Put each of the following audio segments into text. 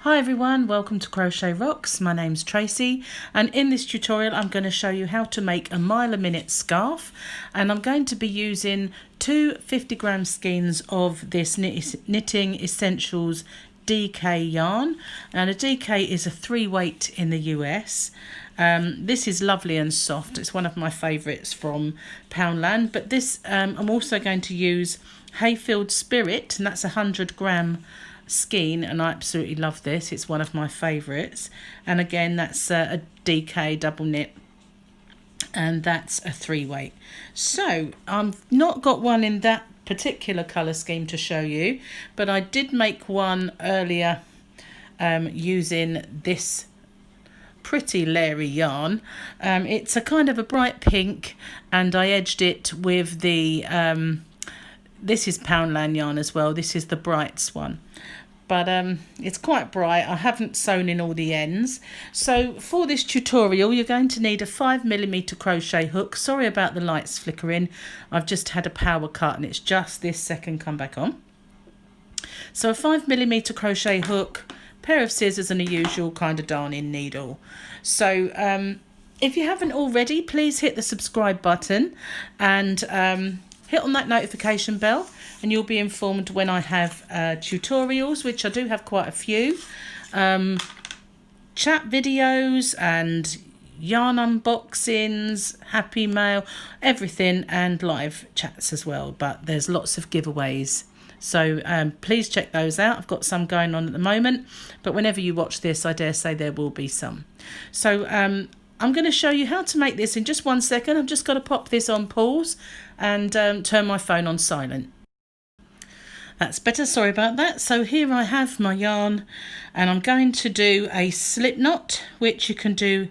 Hi everyone, welcome to Crochet Rocks. My name's Tracy, and in this tutorial I'm going to show you how to make a mile a minute scarf, and I'm going to be using two 50-gram skeins of this Knitting Essentials DK yarn. Now the DK is a 3-weight in the US. This is lovely and soft. It's one of my favourites from Poundland, but this I'm also going to use Hayfield Spirit, and that's a 100-gram skein, and I absolutely love this. It's one of my favourites, and again that's a DK double knit, and that's a 3-weight. So I've not got one in that particular colour scheme to show you, but I did make one earlier using this pretty Larry yarn. It's a kind of a bright pink, and I edged it with the this is Poundland yarn as well. This is the Brights one, but it's quite bright. I haven't sewn in all the ends. So for this tutorial you're going to need a 5mm crochet hook. Sorry about the lights flickering, I've just had a power cut and it's just this second come back on. So a 5mm crochet hook, pair of scissors, and a usual kind of darning needle. So if you haven't already, please hit the subscribe button and hit on that notification bell, and you'll be informed when I have tutorials, which I do have quite a few, chat videos and yarn unboxings, happy mail, everything, and live chats as well. But there's lots of giveaways, so please check those out. I've got some going on at the moment, but whenever you watch this I dare say there will be some. So I'm going to show you how to make this in just 1 second. I've just got to pop this on pause and turn my phone on silent. That's better, sorry about that. So here I have my yarn, and I'm going to do a slip knot, which you can do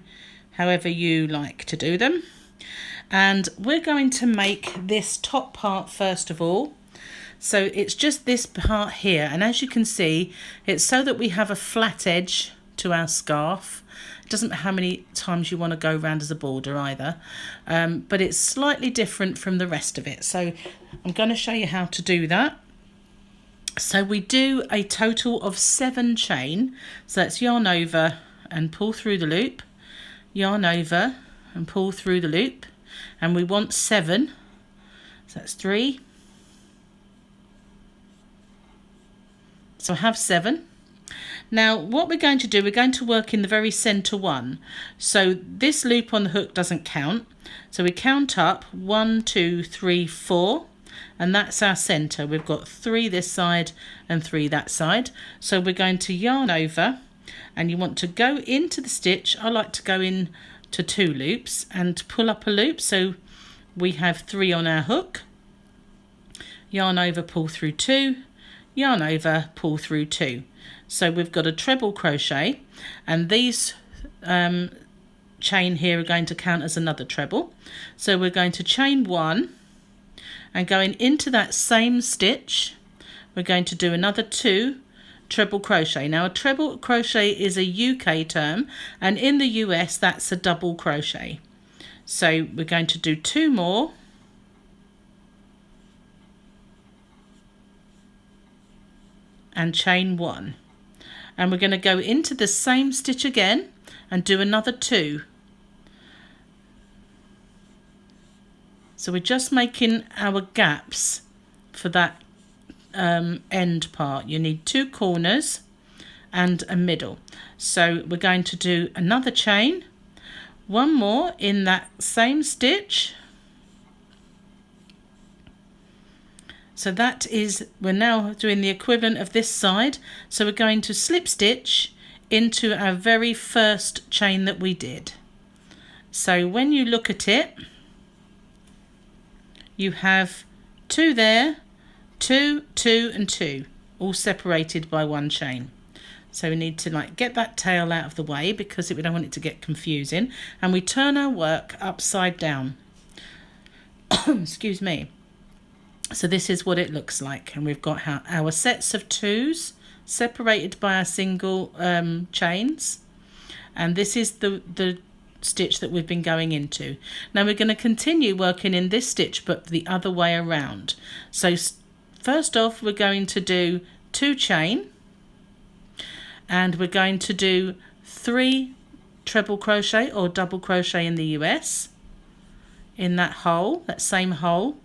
however you like to do them. And we're going to make this top part first of all. So it's just this part here, and as you can see, it's so that we have a flat edge to our scarf. Doesn't matter how many times you want to go around as a border either, but it's slightly different from the rest of it. So I'm going to show you how to do that. So we do a total of 7 chain. So that's yarn over and pull through the loop, yarn over and pull through the loop, and we want 7. So that's 3. So I have 7. Now what we're going to do, we're going to work in the very center one. So this loop on the hook doesn't count. So we count up 1, 2, 3, 4, and that's our center. We've got 3 this side and 3 that side. So we're going to yarn over, and you want to go into the stitch. I like to go in to 2 loops and pull up a loop. So we have 3 on our hook. Yarn over, pull through 2, yarn over, pull through 2. So we've got a treble crochet, and these chain here are going to count as another treble. So we're going to chain 1, and going into that same stitch we're going to do another 2 treble crochet. Now a treble crochet is a UK term, and in the US that's a double crochet. So we're going to do 2 more, and chain 1. And we're going to go into the same stitch again and do another 2. So we're just making our gaps for that end part. You need 2 corners and a middle. So we're going to do another chain, 1 more in that same stitch. So that is, we're now doing the equivalent of this side. So we're going to slip stitch into our very first chain that we did. So when you look at it, you have 2 there, 2, 2 and 2, all separated by 1 chain. So we need to get that tail out of the way because we don't want it to get confusing, and we turn our work upside down. Excuse me. So this is what it looks like, and we've got our sets of 2s separated by our single chains, and this is the stitch that we've been going into. Now we're going to continue working in this stitch but the other way around. So first off we're going to do 2 chain, and we're going to do 3 treble crochet or double crochet in the US in that hole, that same hole.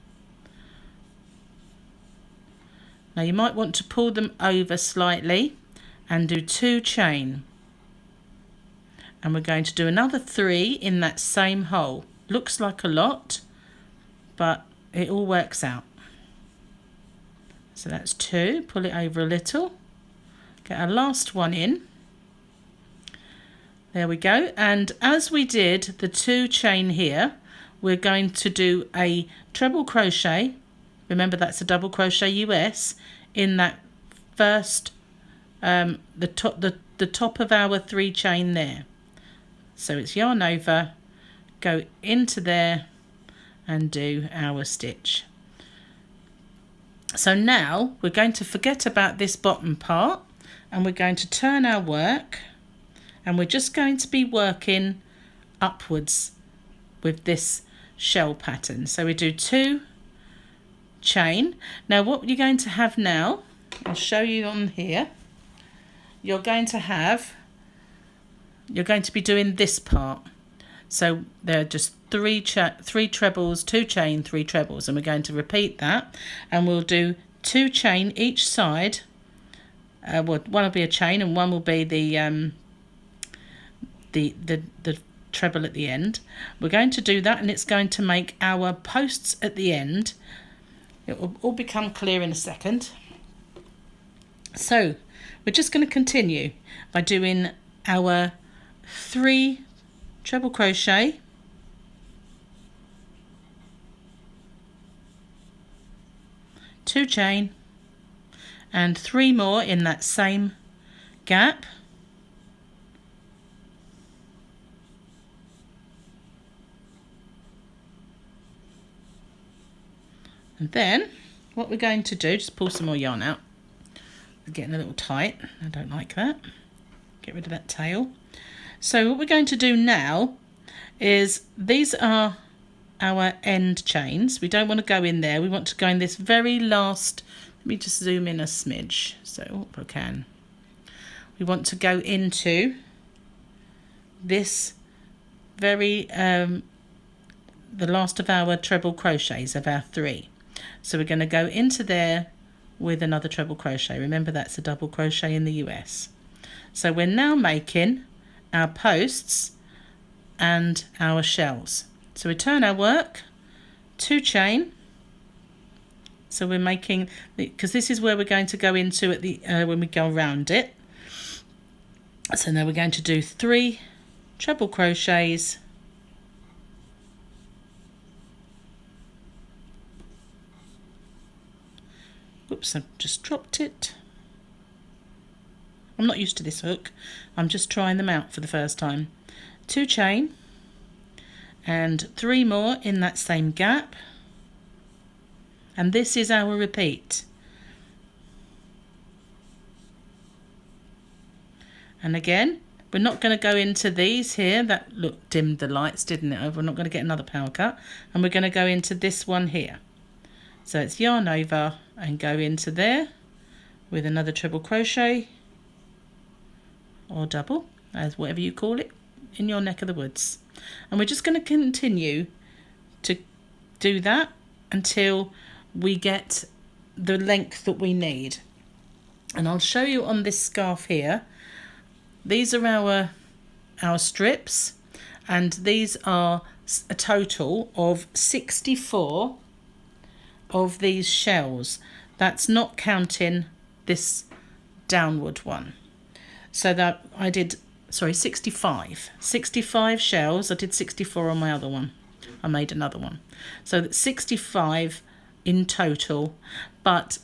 Now you might want to pull them over slightly and do 2 chain, and we're going to do another 3 in that same hole. Looks like a lot, but it all works out. So that's 2, pull it over a little, get our last one in. There we go. And as we did the 2 chain here, we're going to do a treble crochet. Remember, that's a double crochet US in that first the top of our 3 chain there. So it's yarn over, go into there and do our stitch. So now we're going to forget about this bottom part, and we're going to turn our work, and we're just going to be working upwards with this shell pattern. So we do 2 chain. Now what you're going to have now, I'll show you on here, you're going to be doing this part. So there are just 3 trebles, 2 chain, 3 trebles, and we're going to repeat that, and we'll do 2 chain each side. Well, one will be a chain and one will be the treble at the end. We're going to do that, and it's going to make our posts at the end. It will all become clear in a second. So we're just going to continue by doing our 3 treble crochet, two chain, and 3 more in that same gap. And then what we're going to do, just pull some more yarn out. We're getting a little tight. I don't like that. Get rid of that tail. So what we're going to do now is, these are our end chains. We don't want to go in there. We want to go in this very last, let me just zoom in a smidge so if I can. We want to go into this very, the last of our treble crochets of our 3. So we're going to go into there with another treble crochet. Remember, that's a double crochet in the US. So we're now making our posts and our shells. So we turn our work, 2 chain. So we're making, because this is where we're going to go into at the when we go around it. So now we're going to do 3 treble crochets, whoops, I've just dropped it. I'm not used to this hook. I'm just trying them out for the first time. 2 chain and 3 more in that same gap. And this is our repeat. And again, we're not going to go into these here. That dimmed the lights, didn't it? We're not going to get another power cut. And we're going to go into this one here. So it's yarn over and go into there with another treble crochet or double, as whatever you call it in your neck of the woods. And we're just going to continue to do that until we get the length that we need. And I'll show you on this scarf here. These are our strips, and these are a total of 64 of these shells. That's not counting this downward one. So that I did, sorry, 65 shells. I did 64 on my other one. I made another one. So that's 65 in total. But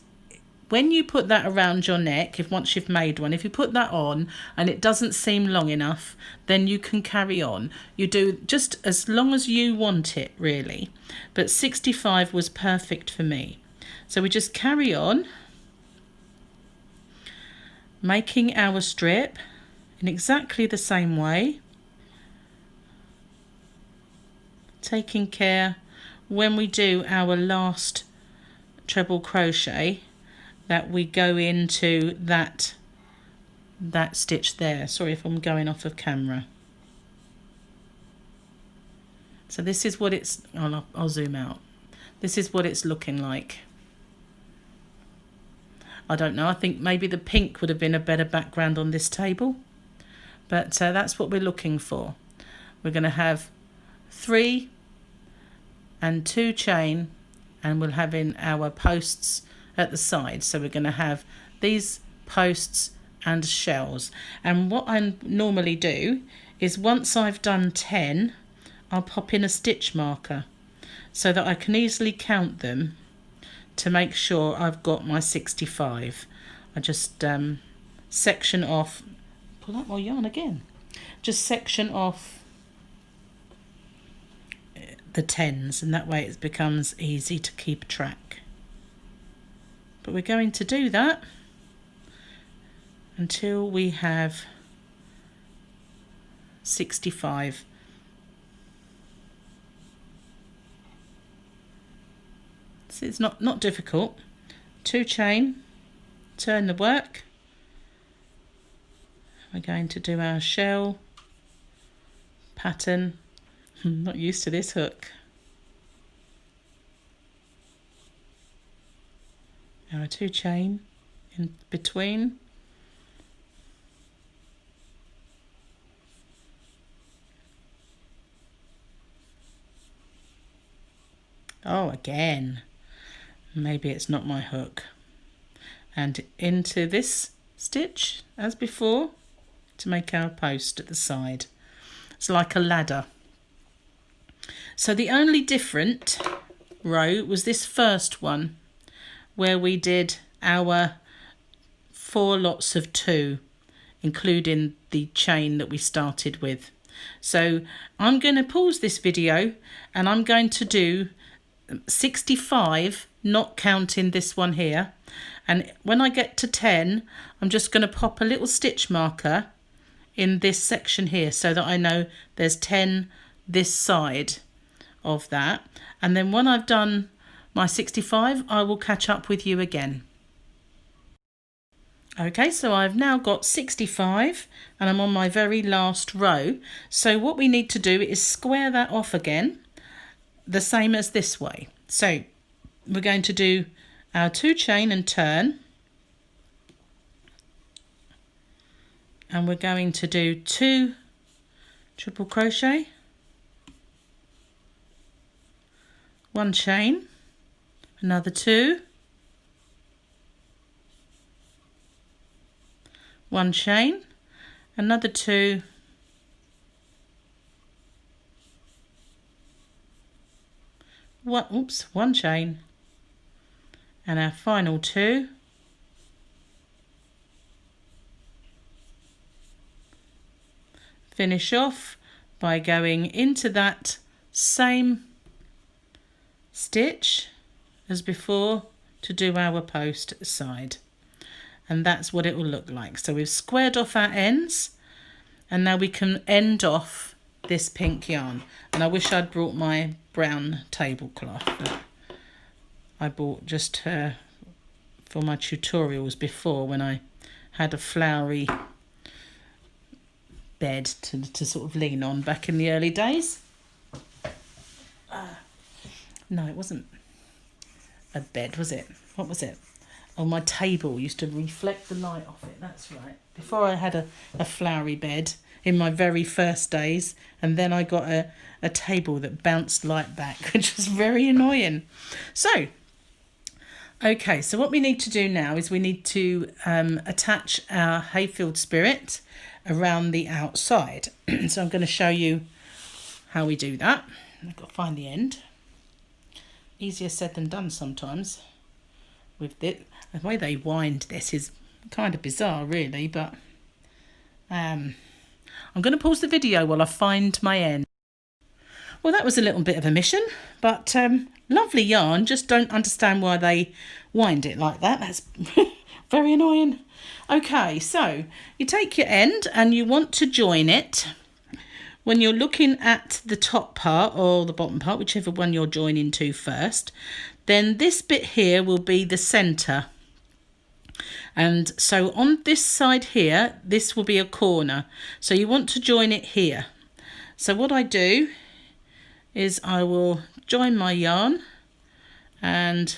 when you put that around your neck, once you've made one, if you put that on and it doesn't seem long enough, then you can carry on. You do just as long as you want it, really. But 65 was perfect for me. So we just carry on making our strip in exactly the same way, taking care when we do our last treble crochet that we go into that that stitch there. Sorry if I'm going off of camera. So this is what it's, I'll zoom out. This is what it's looking like. I don't know, I think maybe the pink would have been a better background on this table, but that's what we're looking for. We're going to have 3 and 2 chain, and we'll have in our posts at the side. So we're going to have these posts and shells. And what I normally do is once I've done 10, I'll pop in a stitch marker so that I can easily count them to make sure I've got my 65. I just section off, pull out my yarn again, just section off the 10s, and that way it becomes easy to keep track. But we're going to do that until we have 65. So it's not difficult. 2 chain, turn the work. We're going to do our shell pattern. I'm not used to this hook. Our 2 chain in between. Oh, again. Maybe it's not my hook. And into this stitch as before to make our post at the side. It's like a ladder. So the only different row was this first one where we did our 4 lots of 2, including the chain that we started with. So I'm going to pause this video and I'm going to do 65, not counting this one here, and when I get to 10 I'm just going to pop a little stitch marker in this section here so that I know there's 10 this side of that, and then when I've done my 65 I will catch up with you again. Okay, so I've now got 65 and I'm on my very last row. So what we need to do is square that off again, the same as this way. So we're going to do our 2 chain and turn, and we're going to do 2 triple crochet, 1 chain, another 2, 1 chain, another 2, one chain, and our final 2, finish off by going into that same stitch as before to do our post at the side, and that's what it will look like. So we've squared off our ends, and now we can end off this pink yarn. And I wish I'd brought my brown tablecloth that I bought just for my tutorials before, when I had a flowery bed to sort of lean on back in the early days. No, it wasn't a bed, was it? What was it? Oh, my table used to reflect the light off it, that's right. Before I had a flowery bed in my very first days, and then I got a table that bounced light back, which was very annoying. So, okay, so what we need to do now is we need to attach our Hayfield Spirit around the outside. So I'm going to show you how we do that. I've got to find the end. Easier said than done sometimes. With the way they wind this is kind of bizarre really, but I'm going to pause the video while I find my end. Well, that was a little bit of a mission, but lovely yarn. Just don't understand why they wind it like that. That's very annoying. Okay, so you take your end and you want to join it. When you're looking at the top part or the bottom part, whichever one you're joining to first, then this bit here will be the centre And so on this side here, this will be a corner. So you want to join it here. So what I do is I will join my yarn and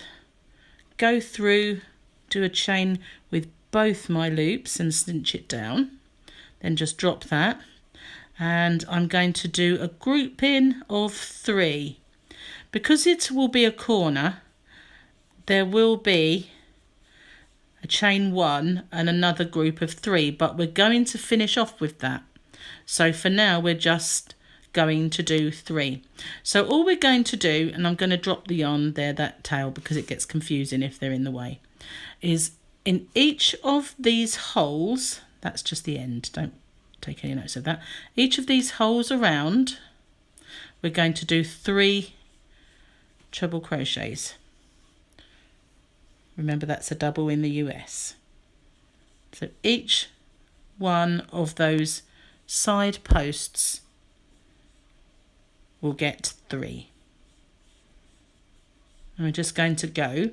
go through, do a chain with both my loops and cinch it down. Then just drop that. And I'm going to do a grouping of 3. Because it will be a corner, there will be a chain 1 and another group of 3, but we're going to finish off with that. So for now we're just going to do 3. So all we're going to do, and I'm going to drop the yarn there, that tail, because it gets confusing if they're in the way, is in each of these holes, that's just the end, don't take any notes of that, each of these holes around, we're going to do 3 treble crochets. Remember, that's a double in the US. So each one of those side posts will get 3. And we're just going to go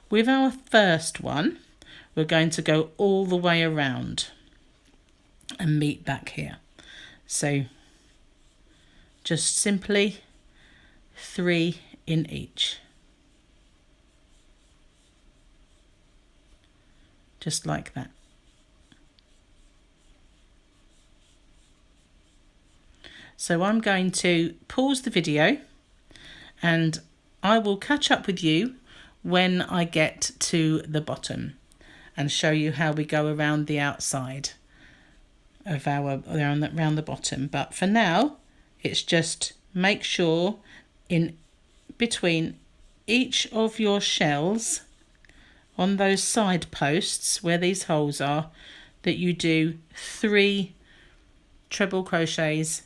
with our first one, we're going to go all the way around and meet back here. So just simply 3 in each. Just like that. So I'm going to pause the video and I will catch up with you when I get to the bottom and show you how we go around the outside of our around the bottom. But for now, it's just make sure in between each of your shells on those side posts where these holes are, that you do 3 treble crochets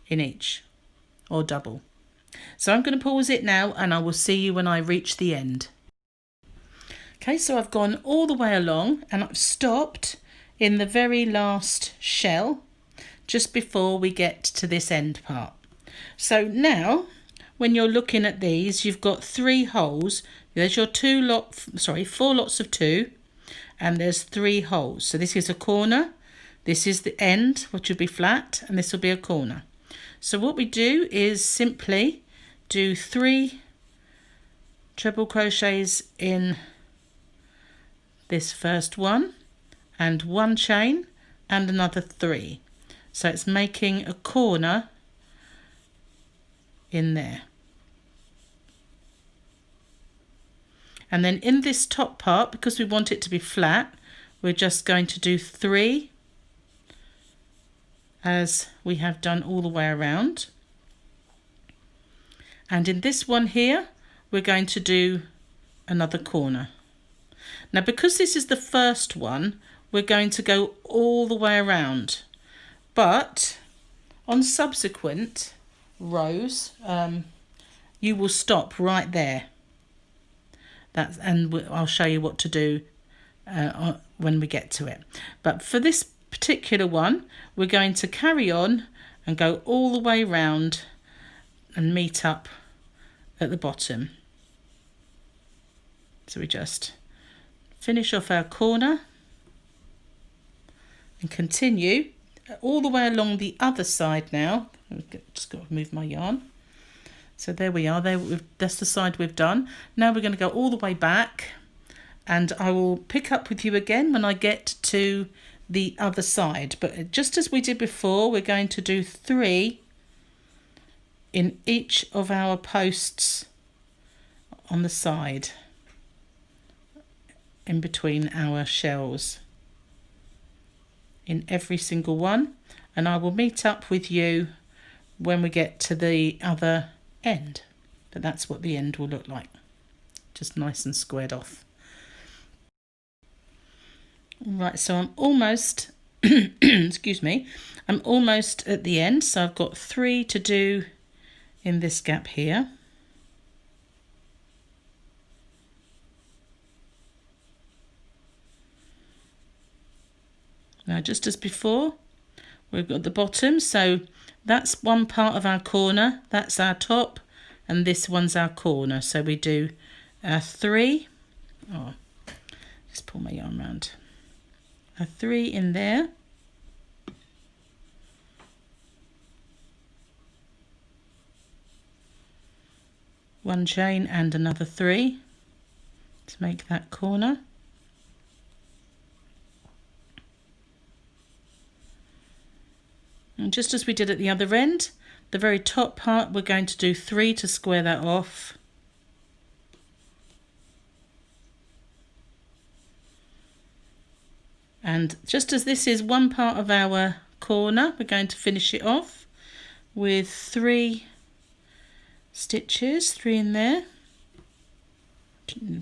in each, or double. So I'm going to pause it now and I will see you when I reach the end. Okay, so I've gone all the way along and I've stopped in the very last shell just before we get to this end part. So now when you're looking at these, you've got 3 holes. There's your 4 lots of 2, and there's 3 holes. So this is a corner, this is the end, which will be flat, and this will be a corner. So what we do is simply do 3 treble crochets in this first one, and 1 chain, and another 3. So it's making a corner in there. And then in this top part, because we want it to be flat, we're just going to do 3 as we have done all the way around. And in this one here, we're going to do another corner. Now, because this is the first one, we're going to go all the way around. But on subsequent rows, you will stop right there. And I'll show you what to do when we get to it. But for this particular one, we're going to carry on and go all the way round and meet up at the bottom. So we just finish off our corner and continue all the way along the other side now. I've just got to move my yarn. So there we are, that's the side we've done. Now we're going to go all the way back and I will pick up with you again when I get to the other side. But just as we did before, we're going to do 3 in each of our posts on the side, in between our shells, in every single one. And I will meet up with you when we get to the other end. But that's what the end will look like, just nice and squared off. Right, so I'm almost excuse me, I'm almost at the end. So I've got 3 to do in this gap here. Now, just as before, we've got the bottom, so that's one part of our corner, that's our top, and this one's our corner. So we do 3, Let's pull my yarn round. A 3 in there. One chain and another 3 to make that corner. And just as we did at the other end, the very top part, we're going to do 3 to square that off. And just as this is one part of our corner, we're going to finish it off with 3 stitches, 3 in there.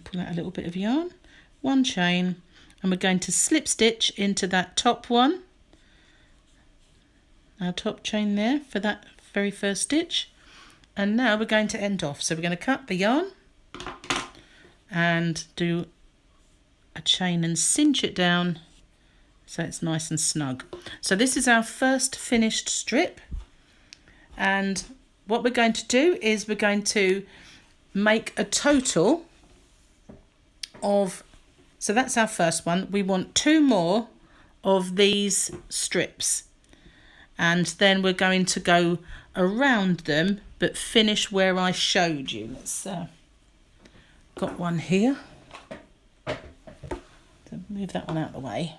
Pull out a little bit of yarn, 1 chain, and we're going to slip stitch into that top one, our top chain there for that very first stitch. And now we're going to end off. So we're going to cut the yarn and do a chain and cinch it down so it's nice and snug. So this is our first finished strip, and what we're going to do is we're going to make a total of, so that's our first one. We want 2 more of these strips, and then we're going to go around them but finish where I showed you. Let's got one here, so move that one out of the way.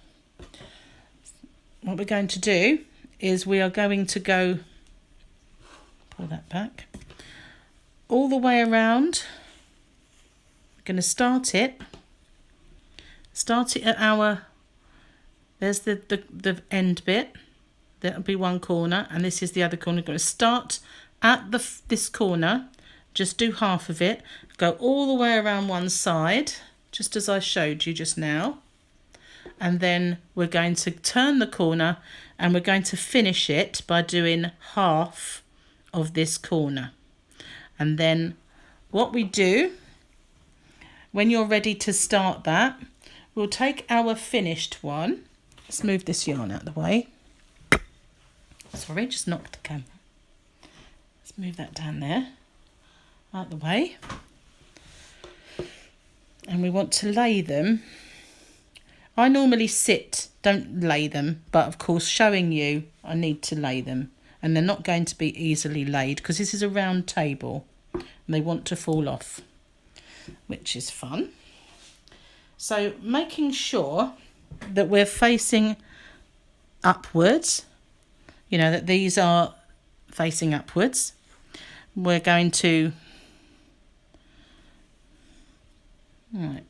What we're going to do is we are going to go, pull that back, all the way around. We're going to start it at our, there's the end bit, that'll be one corner, and this is the other corner. We're going to start at this corner, just do half of it, go all the way around one side, just as I showed you just now, and then we're going to turn the corner and we're going to finish it by doing half of this corner. And then what we do, when you're ready to start that, we'll take our finished one. Let's move this yarn out of the way. Sorry, just knocked the camera. Let's move that down there, out the way. And we want to lay them. I normally sit, don't lay them, but of course showing you, I need to lay them. And they're not going to be easily laid because this is a round table and they want to fall off, which is fun. So making sure that we're facing upwards, you know, that these are facing upwards, we're going to, right,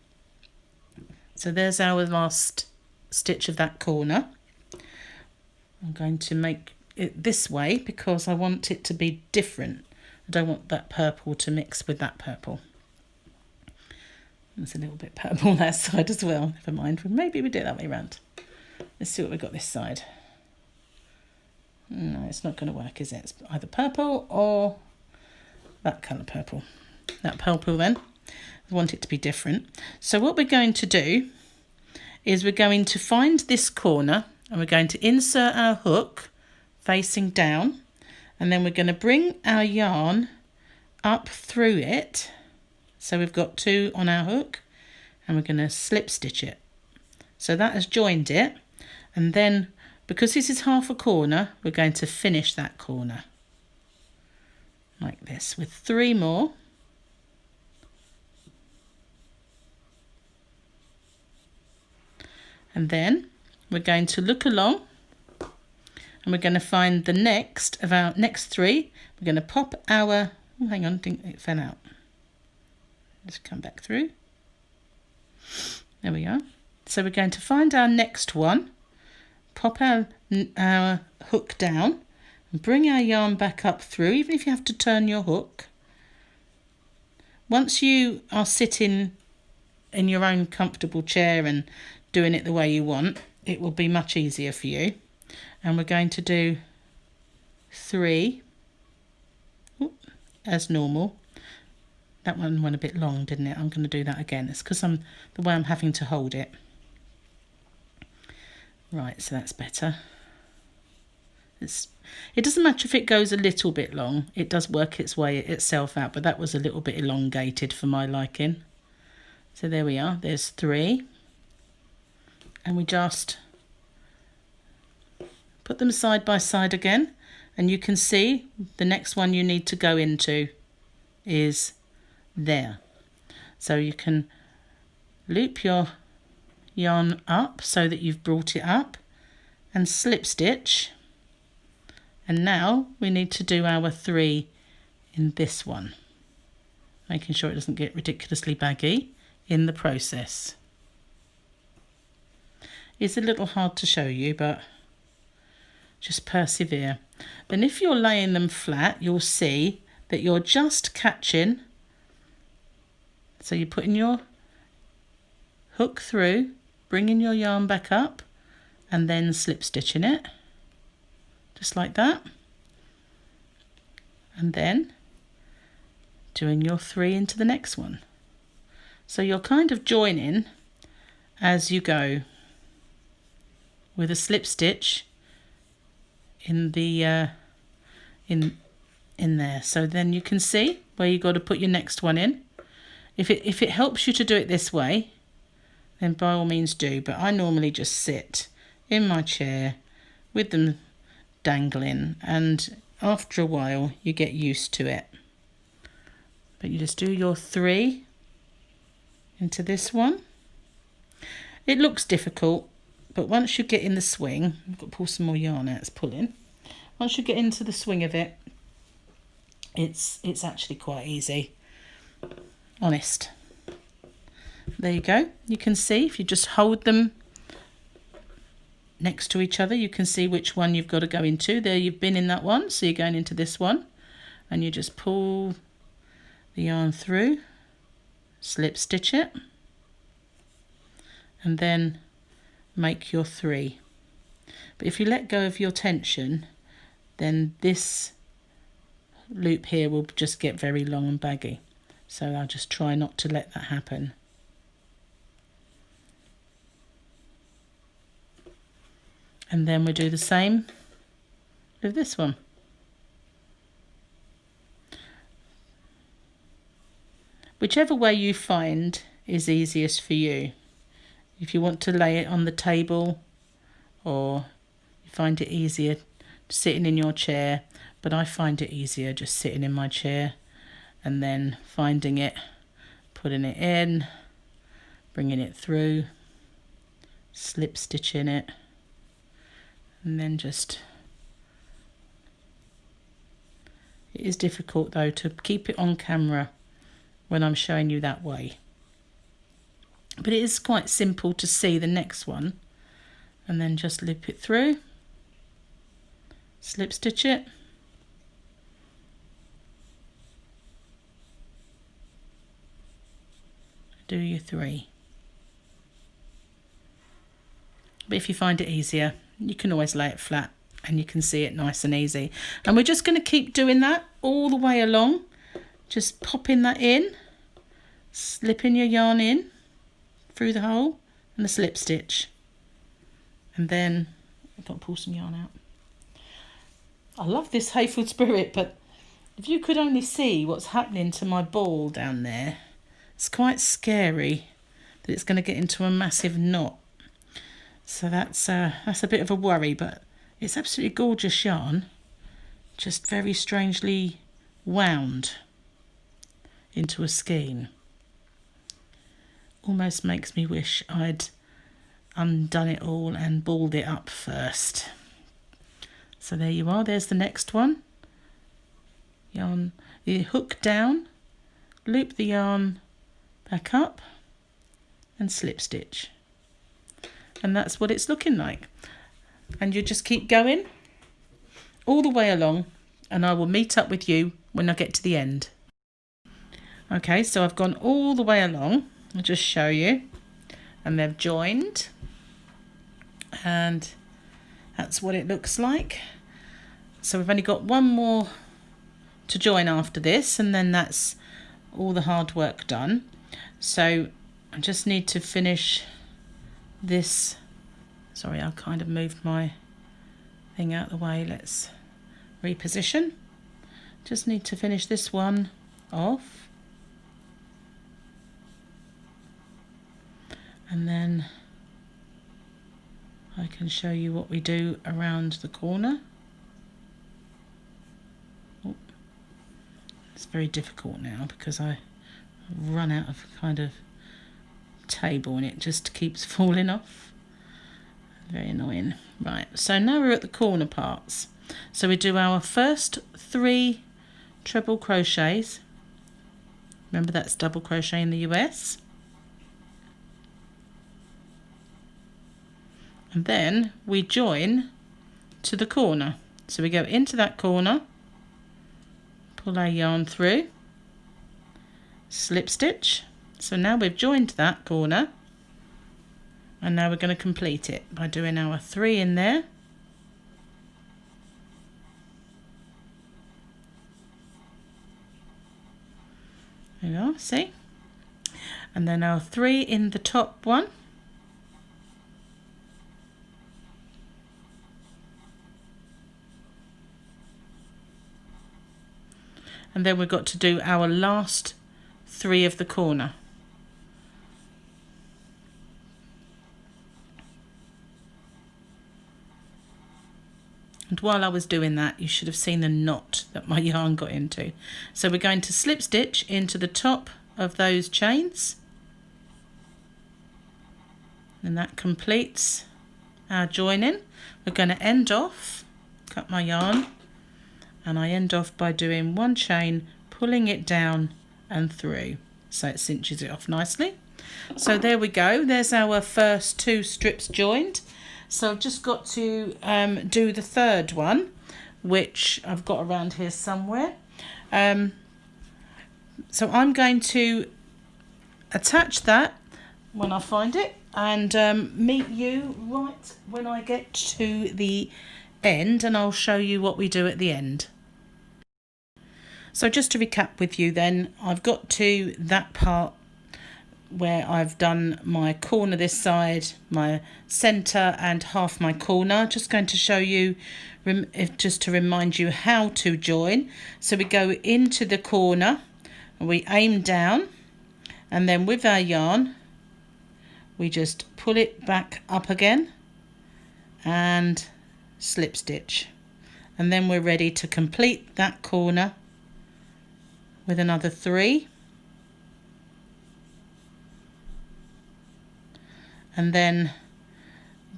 so there's our last stitch of that corner. I'm going to make it this way because I want it to be different. I don't want that purple to mix with that purple. There's a little bit purple on that side as well. Never mind, maybe we do it that way around. Let's see what we've got this side. No, it's not going to work, is it? It's either purple or that colour purple. That purple then. I want it to be different. So what we're going to do is we're going to find this corner and we're going to insert our hook facing down, and then we're going to bring our yarn up through it. So we've got 2 on our hook and we're going to slip stitch it. So that has joined it, and then because this is half a corner, we're going to finish that corner like this with 3 more. And then we're going to look along and we're going to find the next of our next 3. We're going to pop our, oh, hang on, it fell out. Just come back through. There we are. So we're going to find our next one, pop our hook down and bring our yarn back up through, even if you have to turn your hook. Once you are sitting in your own comfortable chair and doing it the way you want, it will be much easier for you. And we're going to do 3 as normal. That one went a bit long, didn't it? I'm going to do that again. It's because the way I'm having to hold it. Right, so that's better. It doesn't matter if it goes a little bit long. It does work its way itself out, but that was a little bit elongated for my liking. So there we are. There's 3. and we just put them side by side again, and you can see the next one you need to go into is there. So you can loop your yarn up so that you've brought it up and slip stitch, and now we need to do our 3 in this one, making sure it doesn't get ridiculously baggy in the process. It's a little hard to show you, but just persevere. And if you're laying them flat, you'll see that you're just catching, so you're putting your hook through, bringing your yarn back up, and then slip stitching it, just like that, and then doing your 3 into the next one. So you're kind of joining as you go with a slip stitch in the in there. So then you can see where you got to put your next one in. If it helps you to do it this way, then by all means do, but I normally just sit in my chair with them dangling, and after a while you get used to it. But you just do your 3 into this one. It looks difficult, but once you get in the swing, I've got to pull some more yarn out, it's pulling. Once you get into the swing of it, it's actually quite easy. Honest. There you go. You can see if you just hold them next to each other, you can see which one you've got to go into. There you've been in that one, so you're going into this one, and you just pull the yarn through, slip stitch it, and then make your 3. But if you let go of your tension, then this loop here will just get very long and baggy. So I'll just try not to let that happen. And then we do the same with this one. Whichever way you find is easiest for you. If you want to lay it on the table, or you find it easier sitting in your chair, but I find it easier just sitting in my chair and then finding it, putting it in, bringing it through, slip stitching it, and then just... It is difficult though to keep it on camera when I'm showing you that way. But it is quite simple to see the next one, and then just loop it through, slip stitch it, do your 3. But if you find it easier, you can always lay it flat and you can see it nice and easy. And we're just going to keep doing that all the way along, just popping that in, slipping your yarn in through the hole and the slip stitch, and then I've got to pull some yarn out. I love this Hayfield Spirit, but if you could only see what's happening to my ball down there, it's quite scary that it's going to get into a massive knot. So that's a bit of a worry, but it's absolutely gorgeous yarn, just very strangely wound into a skein. Almost makes me wish I'd undone it all and balled it up first. So there you are, there's the next one. Yarn, you hook down, loop the yarn back up and slip stitch. And that's what it's looking like. And you just keep going all the way along, and I will meet up with you when I get to the end. Okay, so I've gone all the way along. I'll just show you, and they've joined, and that's what it looks like. So we've only got one more to join after this, and then that's all the hard work done. So I just need to finish this. Sorry, I kind of moved my thing out of the way. Let's reposition. Just need to finish this one off. And then I can show you what we do around the corner. Oh, it's very difficult now because I run out of kind of table and it just keeps falling off. Very annoying. Right, so now we're at the corner parts. So we do our first 3 treble crochets. Remember, that's double crochet in the US. And then we join to the corner. So we go into that corner, pull our yarn through, slip stitch. So now we've joined that corner, and now we're going to complete it by doing our 3 in there. There you are, see? And then our 3 in the top one. And then we've got to do our last 3 of the corner. And while I was doing that, you should have seen the knot that my yarn got into. So we're going to slip stitch into the top of those chains. And that completes our joining. We're going to end off, cut my yarn, and I end off by doing 1 chain, pulling it down and through, so it cinches it off nicely. So there we go, there's our first 2 strips joined. So I've just got to do the 3rd one, which I've got around here somewhere. So I'm going to attach that when I find it, and meet you right when I get to the end, and I'll show you what we do at the end. So just to recap with you then, I've got to that part where I've done my corner this side, my centre and half my corner. Just going to show you, just to remind you how to join. So we go into the corner and we aim down, and then with our yarn we just pull it back up again and slip stitch, and then we're ready to complete that corner with another 3, and then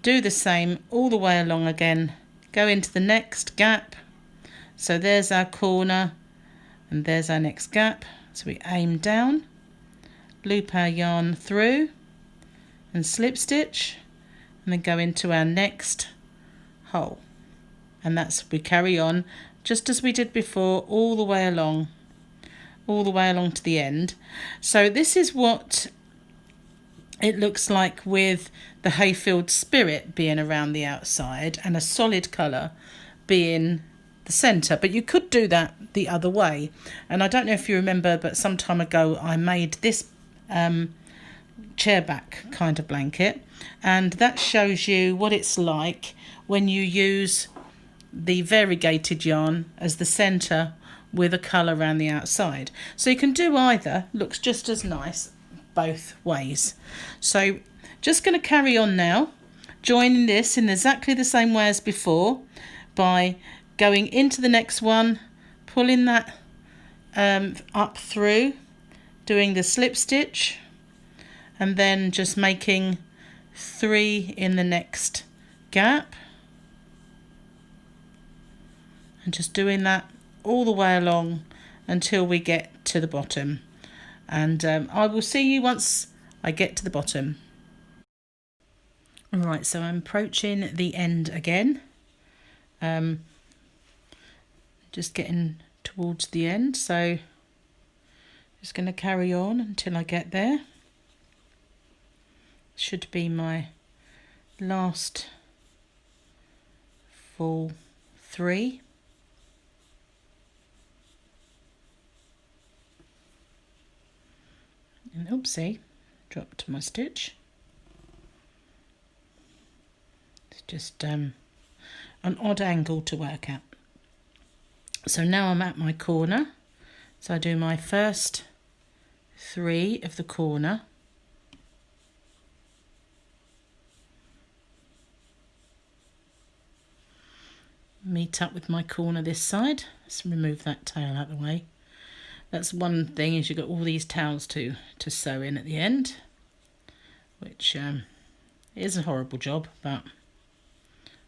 do the same all the way along again, go into the next gap. So there's our corner and there's our next gap. So we aim down, loop our yarn through and slip stitch, and then go into our next hole, and that's, we carry on just as we did before, all the way along to the end. So this is what it looks like with the Hayfield Spirit being around the outside and a solid colour being the centre, but you could do that the other way. And I don't know if you remember, but some time ago I made this chair back kind of blanket, and that shows you what it's like when you use the variegated yarn as the centre with a colour around the outside. So you can do either, looks just as nice both ways. So just going to carry on now, joining this in exactly the same way as before by going into the next one, pulling that up through, doing the slip stitch, and then just making 3 in the next gap, and just doing that all the way along until we get to the bottom. And I will see you once I get to the bottom. Right, so I'm approaching the end again. Just getting towards the end, so just going to carry on until I get there. Should be my last full 3. And oopsie, dropped my stitch. It's just an odd angle to work at. So now I'm at my corner, so I do my first 3 of the corner, meet up with my corner this side. Let's remove that tail out of the way. That's one thing, is you've got all these tails to sew in at the end, which is a horrible job, but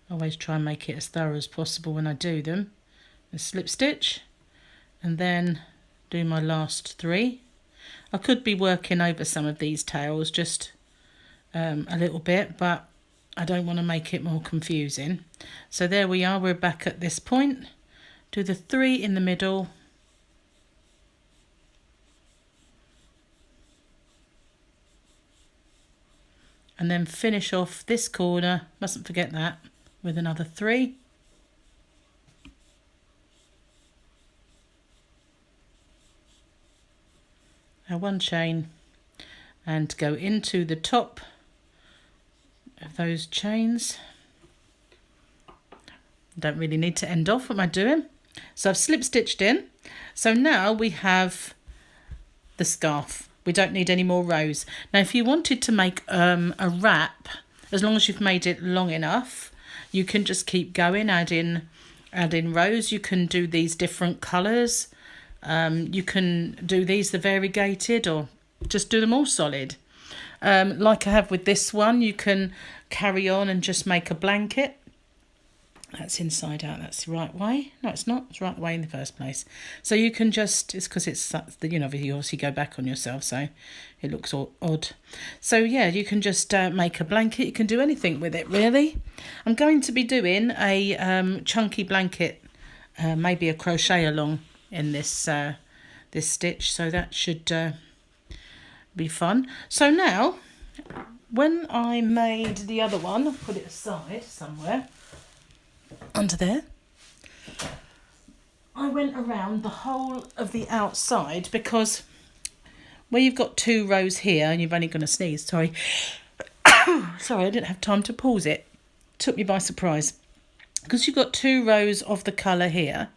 I always try and make it as thorough as possible when I do them. A slip stitch, and then do my last 3. I could be working over some of these tails just a little bit, but I don't want to make it more confusing. So there we are, we're back at this point. Do the 3 in the middle, and then finish off this corner, mustn't forget that, with another 3. Now 1 chain, and go into the top of those chains. Don't really need to end off. What am I doing? So I've slip stitched in. So now we have the scarf. We don't need any more rows. Now if you wanted to make a wrap, as long as you've made it long enough, you can just keep going, add in rows. You can do these different colours. You can do these the variegated, or just do them all solid. Like I have with this one, you can carry on and just make a blanket. That's inside out, that's the right way. No, it's not, it's right way in the first place. So you can just, it's because it's, you know, you obviously go back on yourself, so it looks all odd. So yeah, you can just make a blanket. You can do anything with it, really. I'm going to be doing a chunky blanket, maybe a crochet along in this this stitch, so that should be fun. So now, when I made the other one, I'll put it aside somewhere under there, I went around the whole of the outside, because where you've got 2 rows here, and you've only going to sneeze, sorry. Sorry, I didn't have time to pause it. Took me by surprise. Because you've got 2 rows of the colour here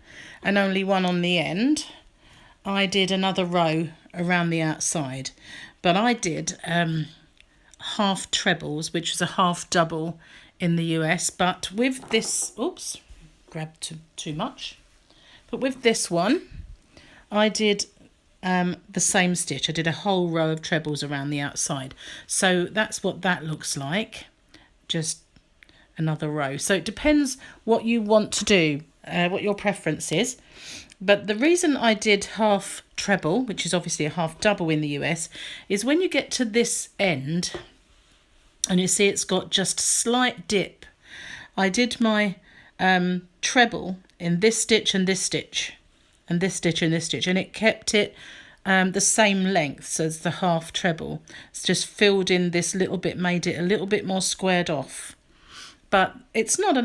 and only 1 on the end, I did another row around the outside. But I did half trebles, which is a half double in the US. But with this, oops, grabbed too much. But with this one, I did the same stitch. I did a whole row of trebles around the outside. So that's what that looks like. Just another row. So it depends what you want to do, what your preference is. But the reason I did half treble, which is obviously a half double in the US, is when you get to this end and you see it's got just a slight dip, I did my treble in this stitch and this stitch and this stitch and this stitch, and it kept it the same length as the half treble. It's just filled in this little bit, made it a little bit more squared off. But it's not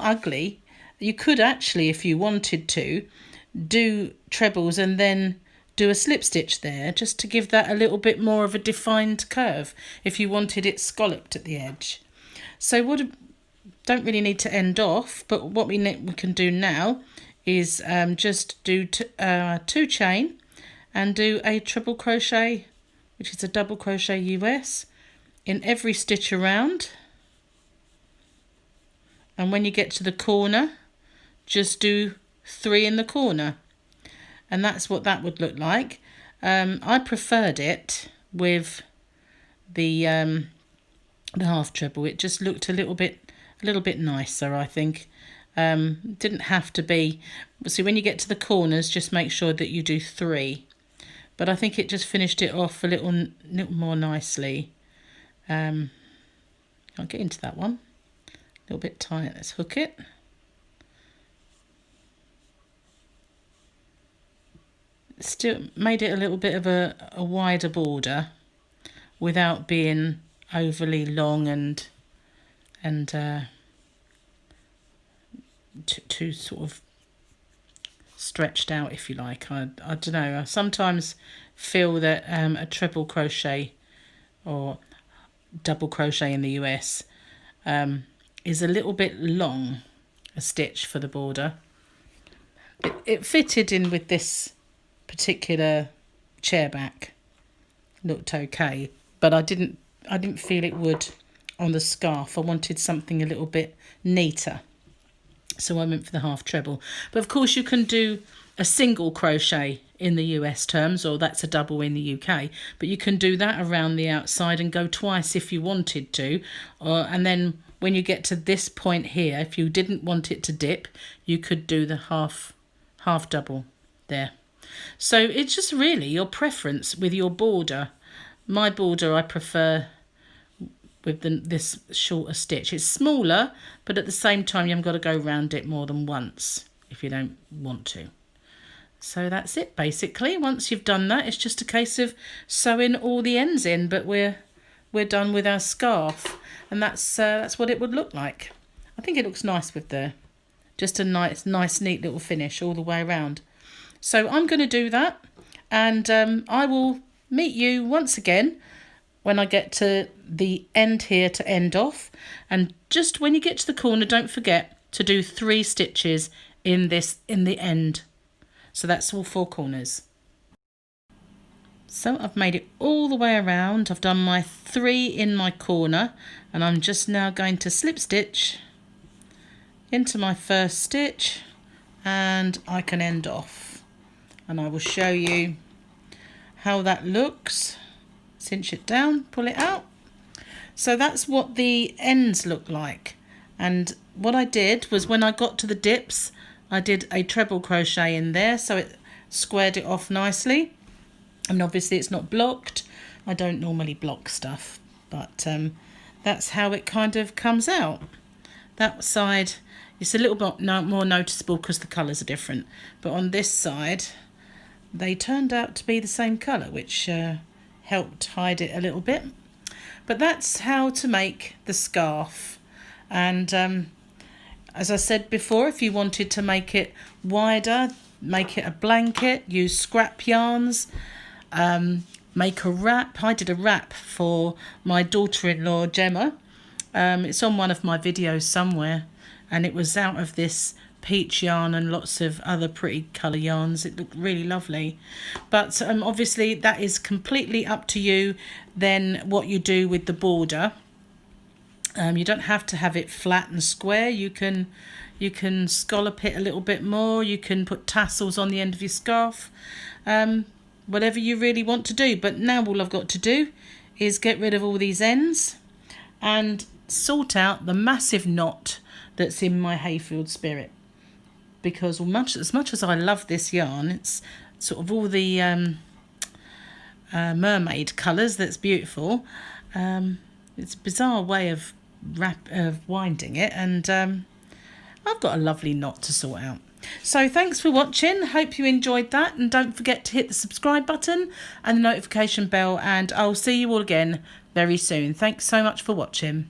ugly. You could actually, if you wanted to, do trebles and then do a slip stitch there, just to give that a little bit more of a defined curve if you wanted it scalloped at the edge. So don't really need to end off, but what we can do now is just do 2 chain and do a triple crochet, which is a double crochet US, in every stitch around. And when you get to the corner, just do 3 in the corner, and that's what that would look like. I preferred it with the half treble. It just looked a little bit nicer, I think. Didn't have to be. See, when you get to the corners, just make sure that you do 3. But I think it just finished it off a little more nicely. I'll get into that one. A little bit tight. Let's hook it. Still made it a little bit of a wider border without being overly long and too sort of stretched out, if you like. I don't know, I sometimes feel that a triple crochet or double crochet in the US is a little bit long a stitch for the border. It fitted in with this particular chair back, looked okay, but I didn't feel it would on the scarf. I wanted something a little bit neater. so I went for the half treble. But of course you can do a single crochet in the US terms, or that's a double in the UK, but you can do that around the outside and go twice if you wanted to, and then when you get to this point here, if you didn't want it to dip, you could do the half double there. So it's just really your preference with your border. My border I prefer with this shorter stitch. It's smaller, but at the same time you haven't got to go around it more than once if you don't want to. So that's it basically. Once you've done that, it's just a case of sewing all the ends in, but we're done with our scarf, and that's what it would look like. I think it looks nice with just a nice neat little finish all the way around. So I'm going to do that, and I will meet you once again when I get to the end here to end off. And just when you get to the corner, don't forget to do 3 stitches in the end. So that's all 4 corners. So I've made it all the way around. I've done my 3 in my corner, and I'm just now going to slip stitch into my first stitch, and I can end off. And I will show you how that looks. Cinch it down, pull it out. So that's what the ends look like. And what I did was, when I got to the dips, I did a treble crochet in there, so it squared it off nicely. And obviously it's not blocked. I don't normally block stuff, but that's how it kind of comes out. That side, it's a little bit more noticeable because the colours are different. But on this side, they turned out to be the same colour, which helped hide it a little bit. But that's how to make the scarf. And as I said before, if you wanted to make it wider, make it a blanket, use scrap yarns, make a wrap. I did a wrap for my daughter-in-law Gemma. It's on one of my videos somewhere, and it was out of this peach yarn and lots of other pretty colour yarns. It looked really lovely. But obviously that is completely up to you then what you do with the border. You don't have to have it flat and square. You can scallop it a little bit more. You can put tassels on the end of your scarf. Whatever you really want to do. But now all I've got to do is get rid of all these ends and sort out the massive knot that's in my Hayfield Spirit. Because as much as I love this yarn, it's sort of all the mermaid colours that's beautiful. It's a bizarre way of winding it, and I've got a lovely knot to sort out. So thanks for watching. Hope you enjoyed that, and don't forget to hit the subscribe button and the notification bell, and I'll see you all again very soon. Thanks so much for watching.